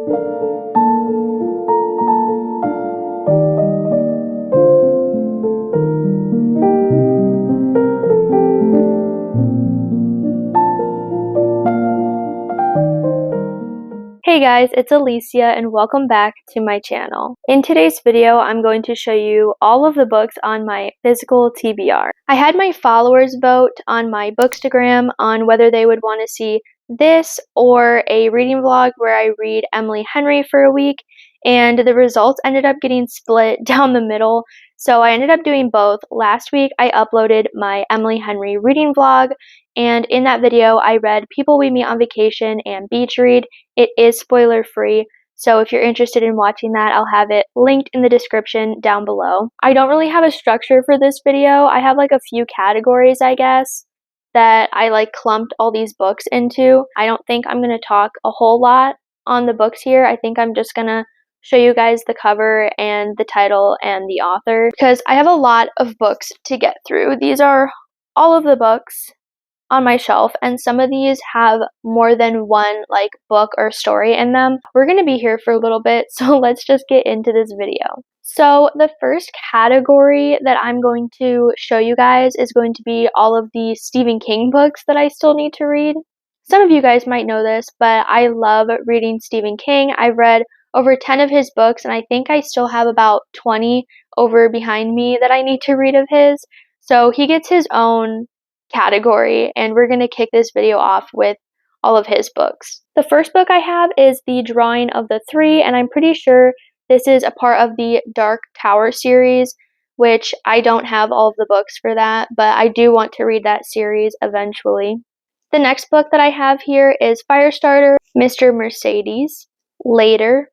Hey guys, it's Alicia and welcome back to my channel. In today's video, I'm going to show you all of the books on my physical TBR. I had my followers vote on my Bookstagram on whether they would want to see this or a reading vlog where I read Emily Henry for a week, and the results ended up getting split down the middle, so I ended up doing both. Last week, I uploaded my Emily Henry reading vlog, and in that video, I read People We Meet on Vacation and Beach Read. It is spoiler free, so if you're interested in watching that, I'll have it linked in the description down below. I don't really have a structure for this video. I have like a few categories, I guess, that I like clumped all these books into. I don't think I'm going to talk a whole lot on the books here. I think I'm just going to show you guys the cover and the title and the author because I have a lot of books to get through. These are all of the books on my shelf, and some of these have more than one like book or story in them. We're going to be here for a little bit, so let's just get into this video. So the first category that I'm going to show you guys is going to be all of the Stephen King books that I still need to read. Some of you guys might know this, but I love reading Stephen King. I've read over 10 of his books, and I think I still have about 20 over behind me that I need to read of his. So he gets his own category, and we're going to kick this video off with all of his books. The first book I have is The Drawing of the Three, and I'm pretty sure this is a part of the Dark Tower series, which I don't have all of the books for that, but I do want to read that series eventually. The next book that I have here is Firestarter, Mr. Mercedes, Later.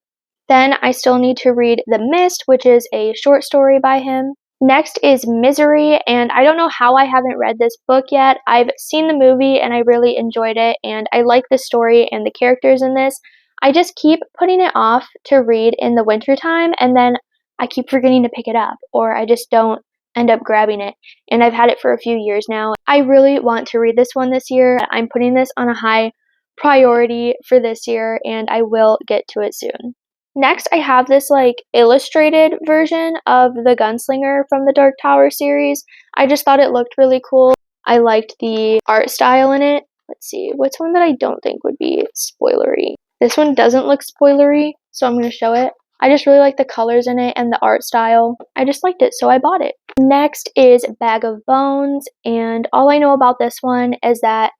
Then I still need to read The Mist, which is a short story by him. Next is Misery, and I don't know how I haven't read this book yet. I've seen the movie and I really enjoyed it, and I like the story and the characters in this. I just keep putting it off to read in the wintertime, and then I keep forgetting to pick it up, or I just don't end up grabbing it, and I've had it for a few years now. I really want to read this one this year. I'm putting this on a high priority for this year, and I will get to it soon. Next, I have this like illustrated version of The Gunslinger from the Dark Tower series. I just thought it looked really cool. I liked the art style in it. Let's see, what's one that I don't think would be spoilery? This one doesn't look spoilery, so I'm going to show it. I just really like the colors in it and the art style. I just liked it, so I bought it. Next is Bag of Bones, and all I know about this one is that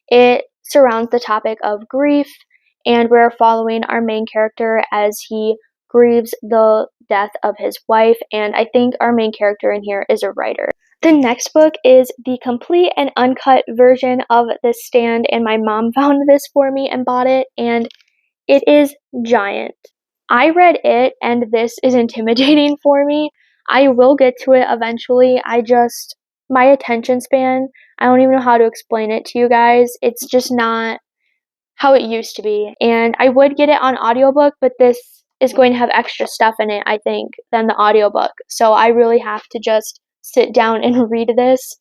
it surrounds the topic of grief, and we're following our main character as he grieves the death of his wife, and I think our main character in here is a writer. The next book is the complete and uncut version of The Stand, and my mom found this for me and bought it, and it is giant. I read it, and this is intimidating for me. I will get to it eventually. My attention span, I don't even know how to explain it to you guys. It's just not how it used to be, and I would get it on audiobook, but this is going to have extra stuff in it, I think, than the audiobook, so I really have to just sit down and read this,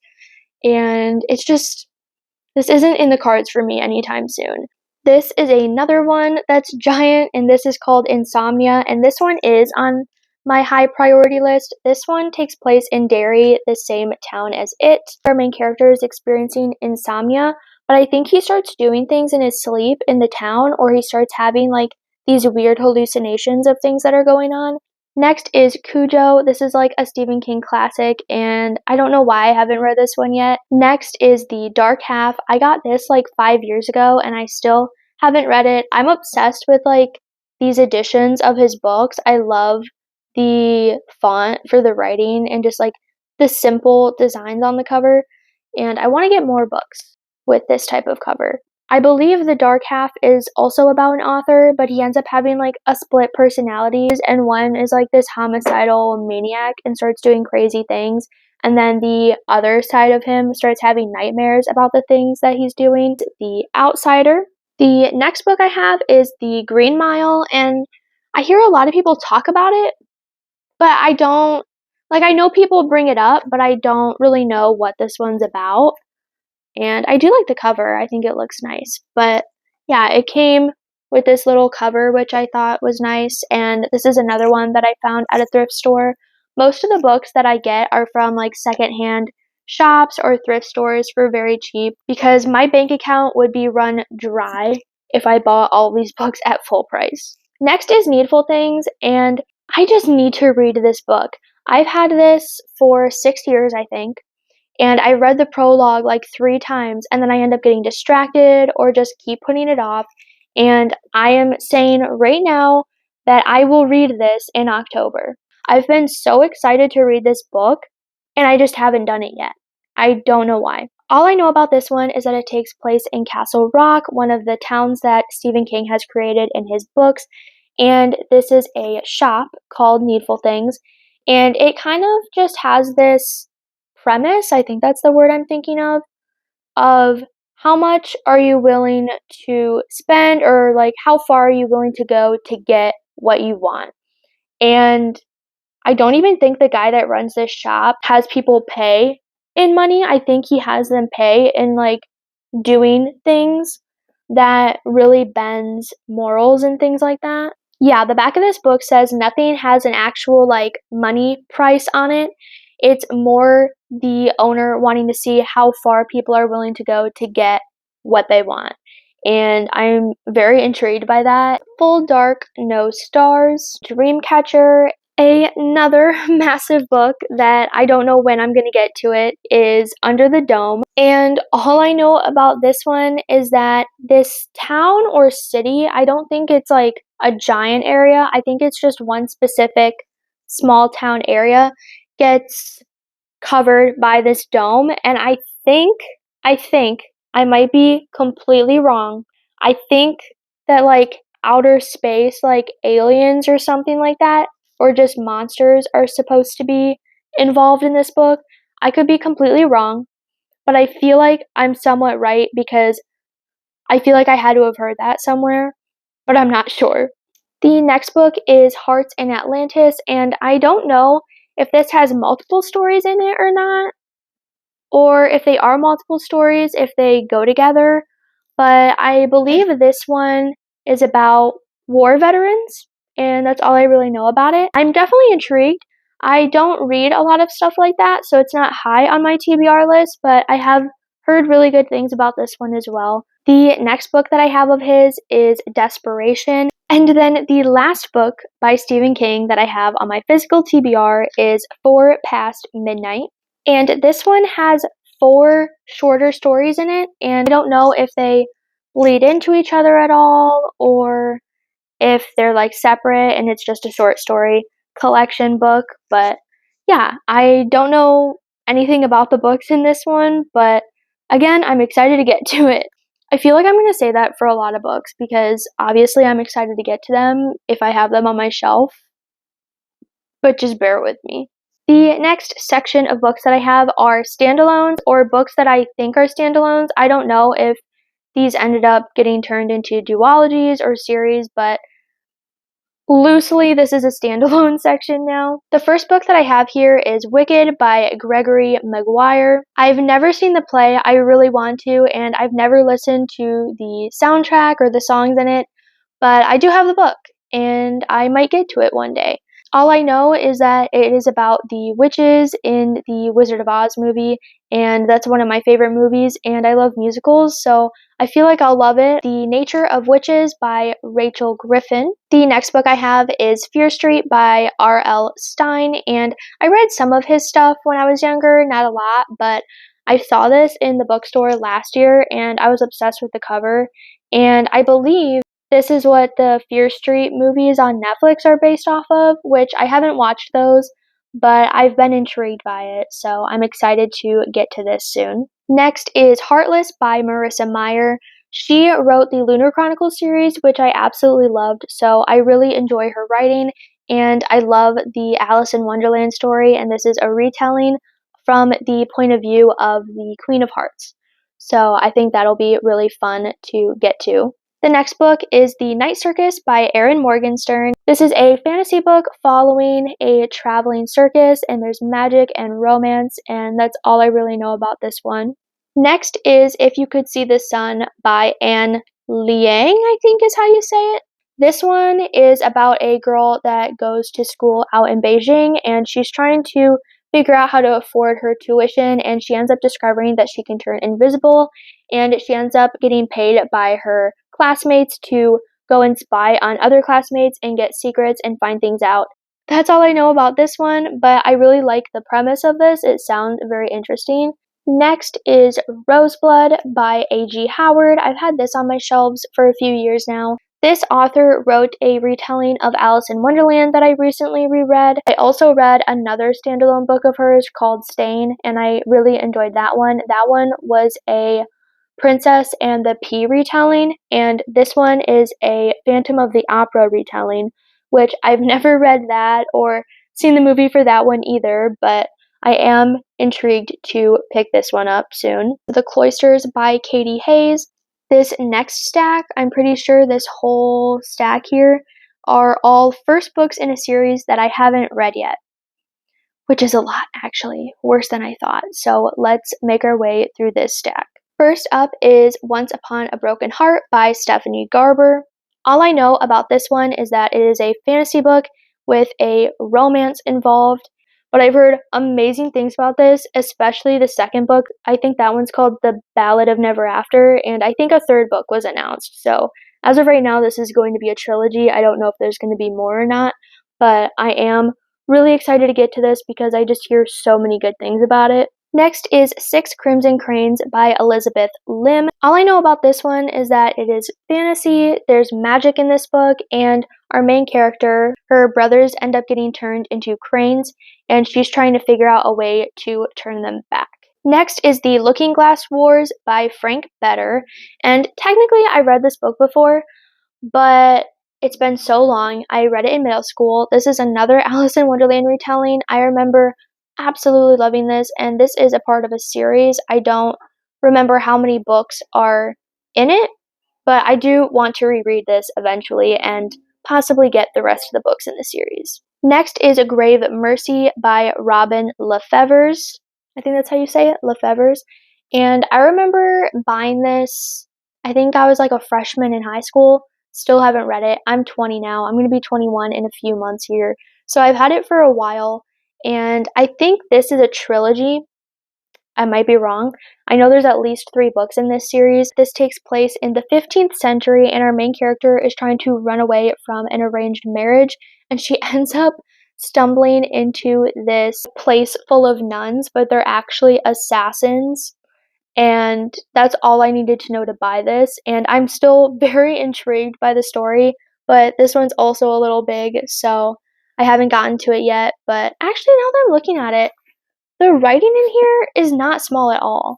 and this isn't in the cards for me anytime soon. This is another one that's giant, and this is called Insomnia, and this one is on my high priority list. This one takes place in Derry, the same town as it. Our main character is experiencing insomnia, but I think he starts doing things in his sleep in the town, or he starts having like these weird hallucinations of things that are going on. Next is Cujo. This is like a Stephen King classic, and I don't know why I haven't read this one yet. Next is The Dark Half. I got this like 5 years ago, and I still haven't read it. I'm obsessed with like these editions of his books. I love the font for the writing and just like the simple designs on the cover, and I want to get more books with this type of cover. I believe The Dark Half is also about an author, but he ends up having like a split personalities, and one is like this homicidal maniac and starts doing crazy things, and then the other side of him starts having nightmares about the things that he's doing. The Outsider. The next book I have is The Green Mile, and I hear a lot of people talk about it, but I know people bring it up, but I don't really know what this one's about. And I do like the cover. I think it looks nice. But yeah, it came with this little cover, which I thought was nice. And this is another one that I found at a thrift store. Most of the books that I get are from like secondhand shops or thrift stores for very cheap because my bank account would be run dry if I bought all these books at full price. Next is Needful Things, and I just need to read this book. I've had this for 6 years, I think, and I read the prologue like 3 times, and then I end up getting distracted or just keep putting it off. And I am saying right now that I will read this in October. I've been so excited to read this book, and I just haven't done it yet. I don't know why. All I know about this one is that it takes place in Castle Rock, one of the towns that Stephen King has created in his books. And this is a shop called Needful Things. And it kind of just has this premise, I think that's the word I'm thinking of how much are you willing to spend, or like how far are you willing to go to get what you want. And I don't even think the guy that runs this shop has people pay in money. I think he has them pay in like doing things that really bends morals and things like that. Yeah, the back of this book says nothing has an actual like money price on it. It's more the owner wanting to see how far people are willing to go to get what they want. And I'm very intrigued by that. Full Dark, No Stars, Dreamcatcher. Another massive book that I don't know when I'm going to get to it is Under the Dome. And all I know about this one is that this town or city, I don't think it's like a giant area. I think it's just one specific small town area gets covered by this dome. And I think I might be completely wrong. I think that like outer space, like aliens or something like that, or just monsters are supposed to be involved in this book. I could be completely wrong, but I feel like I'm somewhat right because I feel like I had to have heard that somewhere, but I'm not sure. The next book is Hearts in Atlantis, and I don't know if this has multiple stories in it or not, or if they are multiple stories, if they go together, but I believe this one is about war veterans, and that's all I really know about it. I'm definitely intrigued. I don't read a lot of stuff like that, so it's not high on my TBR list, but I have heard really good things about this one as well. The next book that I have of his is Desperation. And then the last book by Stephen King that I have on my physical TBR is 4 Past Midnight. And this one has 4 shorter stories in it, and I don't know if they bleed into each other at all or if they're like separate and it's just a short story collection book. But yeah, I don't know anything about the books in this one, but again, I'm excited to get to it. I feel like I'm going to say that for a lot of books because obviously I'm excited to get to them if I have them on my shelf, but just bear with me. The next section of books that I have are standalones, or books that I think are standalones. I don't know if these ended up getting turned into duologies or series, but loosely this is a standalone section now. The first book that I have here is Wicked by Gregory Maguire. I've never seen the play. I really want to, and I've never listened to the soundtrack or the songs in it, but I do have the book, and I might get to it one day. All I know is that it is about the witches in the Wizard of Oz movie, and that's one of my favorite movies, and I love musicals, so I feel like I'll love it. The Nature of Witches by Rachel Griffin. The next book I have is Fear Street by R.L. Stine, and I read some of his stuff when I was younger, not a lot, but I saw this in the bookstore last year, and I was obsessed with the cover, and I believe this is what the Fear Street movies on Netflix are based off of, which I haven't watched those, but I've been intrigued by it, so I'm excited to get to this soon. Next is Heartless by Marissa Meyer. She wrote the Lunar Chronicles series, which I absolutely loved, so I really enjoy her writing, and I love the Alice in Wonderland story, and this is a retelling from the point of view of the Queen of Hearts. So I think that'll be really fun to get to. The next book is The Night Circus by Erin Morgenstern. This is a fantasy book following a traveling circus, and there's magic and romance, and that's all I really know about this one. Next is If You Could See the Sun by Anne Liang, I think is how you say it. This one is about a girl that goes to school out in Beijing, and she's trying to figure out how to afford her tuition, and she ends up discovering that she can turn invisible, and she ends up getting paid by her classmates to go and spy on other classmates and get secrets and find things out. That's all I know about this one, but I really like the premise of this. It sounds very interesting. Next is Roseblood by A.G. Howard. I've had this on my shelves for a few years now. This author wrote a retelling of Alice in Wonderland that I recently reread. I also read another standalone book of hers called Stain, and I really enjoyed that one. That one was a Princess and the Pea retelling, and this one is a Phantom of the Opera retelling, which I've never read that or seen the movie for that one either, but I am intrigued to pick this one up soon. The Cloisters by Katie Hayes. This next stack, I'm pretty sure this whole stack here, are all first books in a series that I haven't read yet, which is a lot actually, worse than I thought. So let's make our way through this stack. First up is Once Upon a Broken Heart by Stephanie Garber. All I know about this one is that it is a fantasy book with a romance involved, but I've heard amazing things about this, especially the second book. I think that one's called The Ballad of Never After, and I think a third book was announced. So as of right now, this is going to be a trilogy. I don't know if there's going to be more or not, but I am really excited to get to this because I just hear so many good things about it. Next is Six Crimson Cranes by Elizabeth Lim. All I know about this one is that it is fantasy, there's magic in this book, and our main character, her brothers end up getting turned into cranes, and she's trying to figure out a way to turn them back. Next is The Looking Glass Wars by Frank Better, and technically I read this book before, but it's been so long. I read it in middle school. This is another Alice in Wonderland retelling. I remember absolutely loving this, and this is a part of a series. I don't remember how many books are in it, but I do want to reread this eventually and possibly get the rest of the books in the series. Next is A Grave Mercy by Robin Lefevers. I think that's how you say it, Lefevers. And I remember buying this, I think I was like a freshman in high school. Still haven't read it. I'm 20 now. I'm going to be 21 in a few months here. So I've had it for a while, and I think this is a trilogy. I might be wrong. I know there's at least 3 books in this series. This takes place in the 15th century, and our main character is trying to run away from an arranged marriage, and she ends up stumbling into this place full of nuns, but they're actually assassins. And that's all I needed to know to buy this, and I'm still very intrigued by the story, but this one's also a little big, so I haven't gotten to it yet. But actually, now that I'm looking at it, the writing in here is not small at all.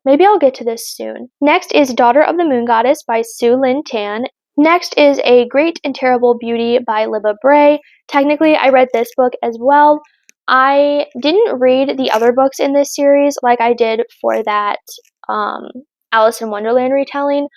Maybe I'll get to this soon. Next is Daughter of the Moon Goddess by Sue Lynn Tan. Next is A Great and Terrible Beauty by Libba Bray. Technically, I read this book as well. I didn't read the other books in this series like I did for that Alice in Wonderland retelling,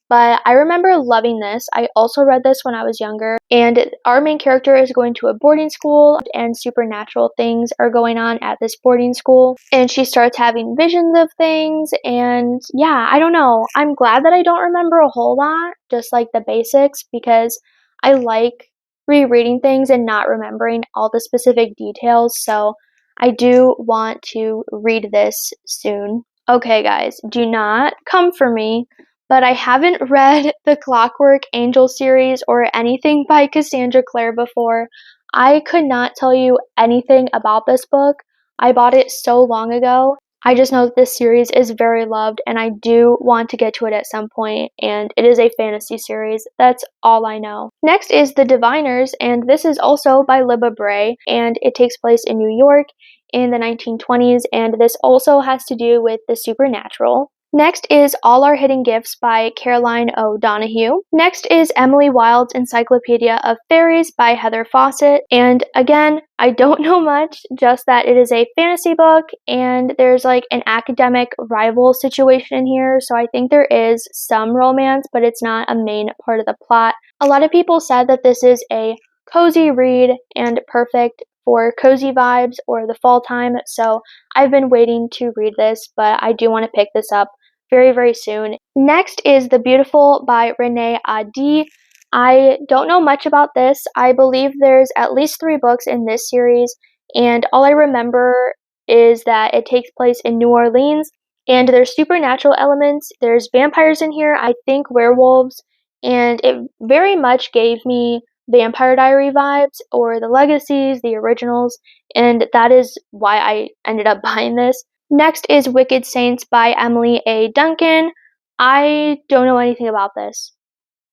but I remember loving this. I also read this when I was younger, and our main character is going to a boarding school, and supernatural things are going on at this boarding school, and she starts having visions of things, and yeah, I don't know. I'm glad that I don't remember a whole lot, just like the basics, because I like rereading things and not remembering all the specific details, so I do want to read this soon. Okay, guys, do not come for me, but I haven't read the Clockwork Angel series or anything by Cassandra Clare before. I could not tell you anything about this book. I bought it so long ago. I just know that this series is very loved, and I do want to get to it at some point, and it is a fantasy series. That's all I know. Next is The Diviners, and this is also by Libba Bray, and it takes place in New York in the 1920s, and this also has to do with the supernatural. Next is All Our Hidden Gifts by Caroline O'Donoghue. Next is Emily Wilde's Encyclopedia of Fairies by Heather Fawcett. And again, I don't know much, just that it is a fantasy book and there's like an academic rival situation in here. So I think there is some romance, but it's not a main part of the plot. A lot of people said that this is a cozy read and perfect for cozy vibes or the fall time. So I've been waiting to read this, but I do want to pick this up very, very soon. Next is The Beautiful by 𝑗𝒐𝒐. I don't know much about this. I believe there's at least 3 books in this series, and all I remember is that it takes place in New Orleans, and there's supernatural elements. There's vampires in here, I think werewolves, and it very much gave me Vampire Diary vibes, or the Legacies, the originals, and that is why I ended up buying this. Next is Wicked Saints by Emily A. Duncan. I don't know anything about this,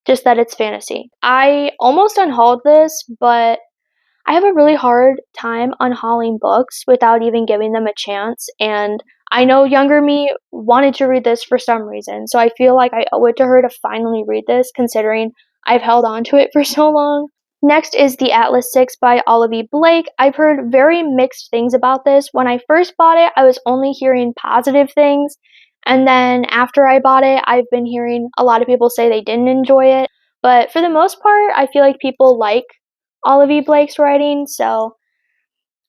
just that it's fantasy. I almost unhauled this, but I have a really hard time unhauling books without even giving them a chance, and I know younger me wanted to read this for some reason, so I feel like I owe it to her to finally read this, considering I've held on to it for so long. Next is The Atlas 6 by Olive Blake. I've heard very mixed things about this. When I first bought it, I was only hearing positive things, and then after I bought it, I've been hearing a lot of people say they didn't enjoy it. But for the most part, I feel like people like Olive Blake's writing, so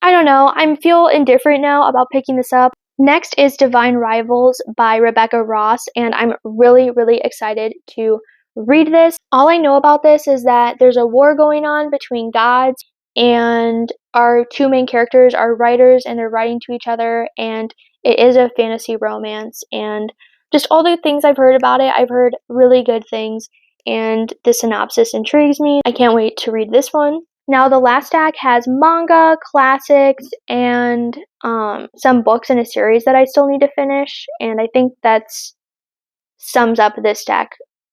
I don't know. I feel indifferent now about picking this up. Next is Divine Rivals by Rebecca Ross, and I'm really, really excited to read this. All I know about this is that there's a war going on between gods, and our 2 main characters are writers, and they're writing to each other, and it is a fantasy romance, and just all the things I've heard about it, I've heard really good things, and the synopsis intrigues me. I can't wait to read this one. Now, the last stack has manga, classics, and some books in a series that I still need to finish, and I think that's sums up this stack.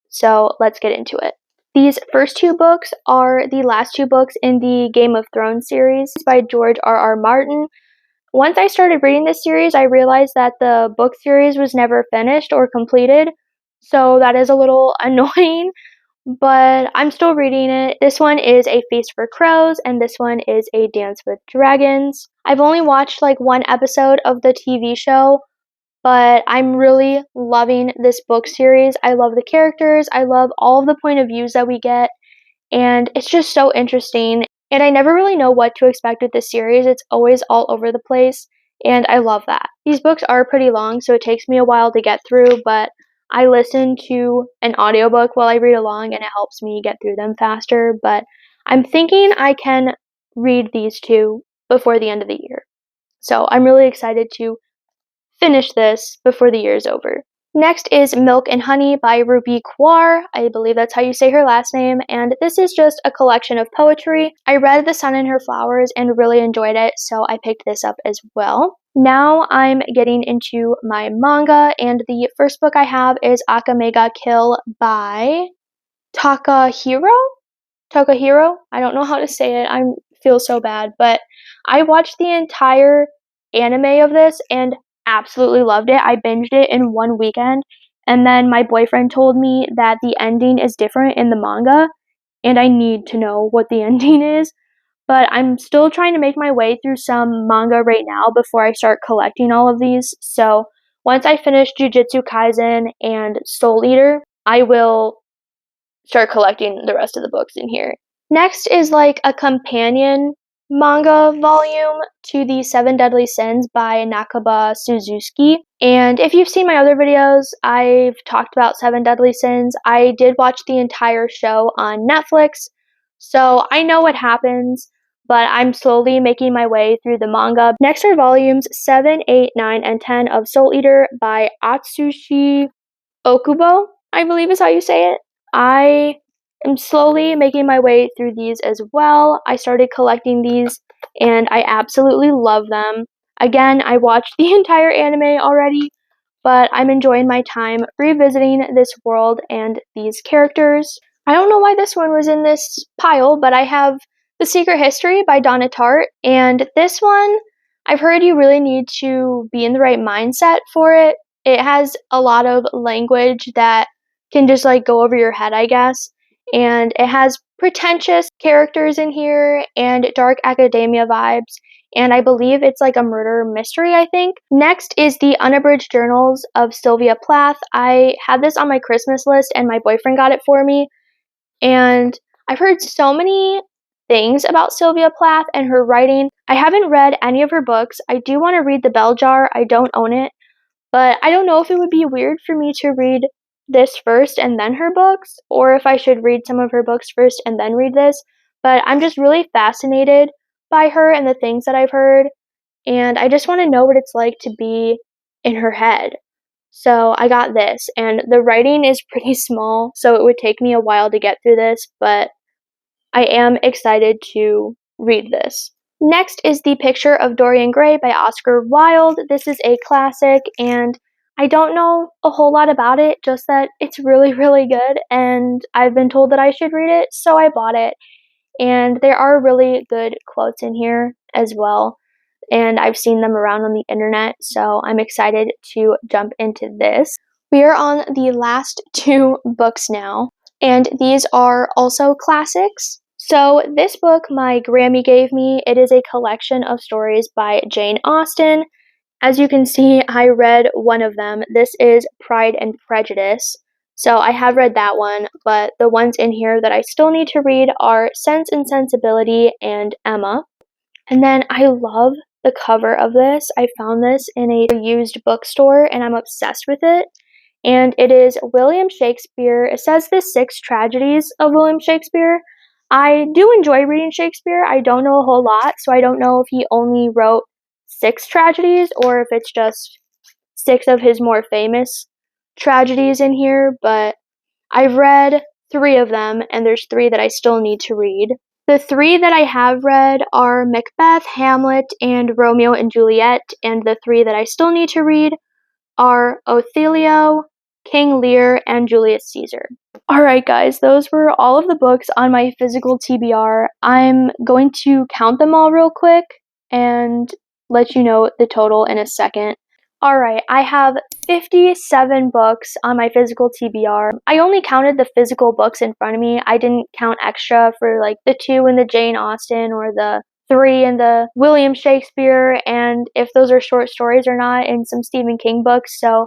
So let's get into it. These first 2 books are the last 2 books in the Game of Thrones series by George R.R. Martin. Once I started reading this series, I realized that the book series was never finished or completed, so that is a little annoying. But I'm still reading it. This one is A Feast for Crows, and this one is A Dance with Dragons. I've only watched like 1 episode of the TV show, but I'm really loving this book series. I love the characters, I love all of the point of views that we get, and it's just so interesting. And I never really know what to expect with this series. It's always all over the place, and I love that. These books are pretty long, so it takes me a while to get through, but I listen to an audiobook while I read along, and it helps me get through them faster. But I'm thinking I can read these 2 before the end of the year. So I'm really excited to finish this before the year is over. Next is Milk and Honey by Ruby Kaur. I believe that's how you say her last name, and this is just a collection of poetry. I read The Sun and Her Flowers and really enjoyed it, so I picked this up as well. Now I'm getting into my manga, and the first book I have is 𝑘𝒂𝒕𝒄𝒉 𝑵𝒆𝒙𝒕 by Takahiro. I don't know how to say it. I feel so bad, but I watched the entire anime of this and absolutely loved it. I binged it in 1 weekend, and then my boyfriend told me that the ending is different in the manga, and I need to know what the ending is. But I'm still trying to make my way through some manga right now before I start collecting all of these. So once I finish Jujutsu Kaisen and Soul Eater, I will start collecting the rest of the books in here. Next is like a companion manga volume to the 7 Deadly Sins by Nakaba Suzuki. And if you've seen my other videos, I've talked about 7 Deadly Sins. I did watch the entire show on Netflix, so I know what happens, but I'm slowly making my way through the manga. Next are volumes 7, 8, 9, and 10 of Soul Eater by Atsushi Okubo, I believe is how you say it. I am slowly making my way through these as well. I started collecting these, and I absolutely love them. Again, I watched the entire anime already, but I'm enjoying my time revisiting this world and these characters. I don't know why this one was in this pile, but I have The Secret History by Donna Tartt, and this one, I've heard you really need to be in the right mindset for it. It has a lot of language that can just like go over your head, I guess, and it has pretentious characters in here and dark academia vibes, and I believe it's like a murder mystery, I think. Next is The Unabridged Journals of Sylvia Plath. I had this on my Christmas list and my boyfriend got it for me, and I've heard so many things about Sylvia Plath and her writing. I haven't read any of her books. I do want to read The Bell Jar. I don't own it, But I don't know if it would be weird for me to read this first and then her books, or if I should read some of her books first and then read this. But I'm just really fascinated by her and the things that I've heard, and I just want to know what it's like to be in her head. So I got this, and the writing is pretty small, so it would take me a while to get through this, but I am excited to read this. Next is The Picture of Dorian Gray by Oscar Wilde. This is a classic, and I don't know a whole lot about it, just that it's really, really good, and I've been told that I should read it, so I bought it. And there are really good quotes in here as well, and I've seen them around on the internet, so I'm excited to jump into this. We are on the last two books now, and these are also classics. So this book my Grammy gave me, it is a collection of stories by Jane Austen. As you can see, I read one of them. This is Pride and Prejudice. So I have read that one, but the ones in here that I still need to read are Sense and Sensibility and Emma. And then I love the cover of this. I found this in a used bookstore and I'm obsessed with it. And it is William Shakespeare. It says the 6 tragedies of William Shakespeare. I do enjoy reading Shakespeare. I don't know a whole lot, so I don't know if he only wrote 6 tragedies or if it's just 6 of his more famous tragedies in here, but I've read 3 of them, and there's 3 that I still need to read. The 3 that I have read are Macbeth, Hamlet, and Romeo and Juliet, and the 3 that I still need to read are Othello, King Lear, and Julius Caesar. Alright guys, those were all of the books on my physical TBR. I'm going to count them all real quick and let you know the total in a second. Alright, I have 57 books on my physical TBR. I only counted the physical books in front of me. I didn't count extra for like the 2 in the Jane Austen or the 3 in the William Shakespeare, and if those are short stories or not, and some Stephen King books. So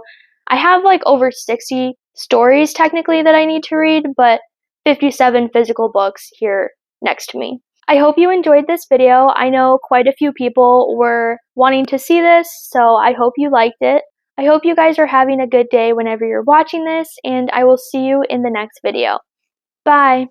I have like over 60 stories technically that I need to read, but 57 physical books here next to me. I hope you enjoyed this video. I know quite a few people were wanting to see this, so I hope you liked it. I hope you guys are having a good day whenever you're watching this, and I will see you in the next video. Bye!